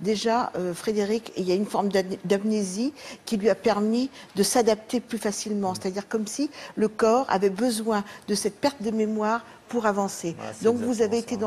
déjà, Frédéric, il y a une forme d'amnésie qui lui a permis de s'adapter plus facilement. C'est-à-dire comme si le corps avait besoin de cette perte de mémoire pour avancer. Ouais, Donc vous avez été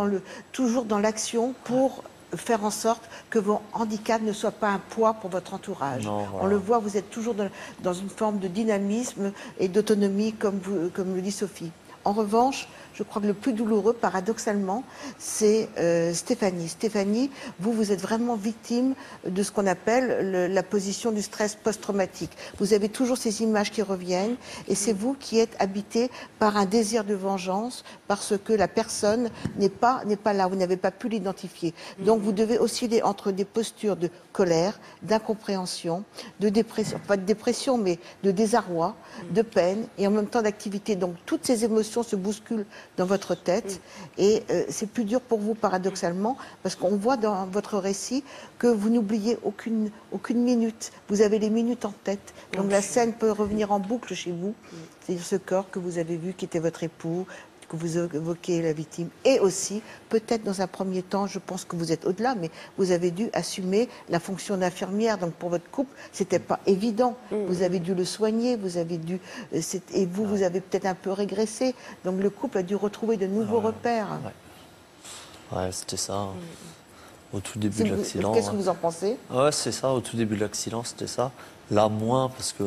toujours dans l'action pour faire en sorte que vos handicaps ne soient pas un poids pour votre entourage. Non, voilà. On le voit, vous êtes toujours dans une forme de dynamisme et d'autonomie, comme le dit Sophie. En revanche, je crois que le plus douloureux, paradoxalement, c'est Stéphanie. Stéphanie, vous êtes vraiment victime de ce qu'on appelle la position du stress post-traumatique. Vous avez toujours ces images qui reviennent et c'est vous qui êtes habité par un désir de vengeance parce que la personne n'est pas là, vous n'avez pas pu l'identifier. Donc vous devez osciller entre des postures de colère, d'incompréhension, de dépression, pas de dépression, mais de désarroi, de peine et en même temps d'activité. Donc toutes ces émotions se bousculent dans votre tête et c'est plus dur pour vous paradoxalement parce qu'on voit dans votre récit que vous n'oubliez aucune minute. Vous avez les minutes en tête. Donc la scène peut revenir en boucle chez vous. C'est-à-dire ce corps que vous avez vu qui était votre époux, que vous évoquez la victime. Et aussi, peut-être dans un premier temps, je pense que vous êtes au-delà, mais vous avez dû assumer la fonction d'infirmière. Donc pour votre couple, c'était pas évident. Vous avez dû le soigner, vous avez dû... et vous avez peut-être un peu régressé. Donc le couple a dû retrouver de nouveaux repères. Ouais, c'était ça. Au tout début de l'accident. Qu'est-ce que vous en pensez? Ouais, c'est ça. Au tout début de l'accident, c'était ça. Là, moins, parce que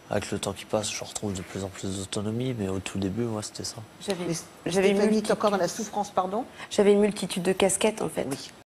avec le temps qui passe, je retrouve de plus en plus d'autonomie, mais au tout début, moi, c'était ça. J'avais une multitude... encore dans la souffrance, pardon? J'avais une multitude de casquettes, en fait. Oui.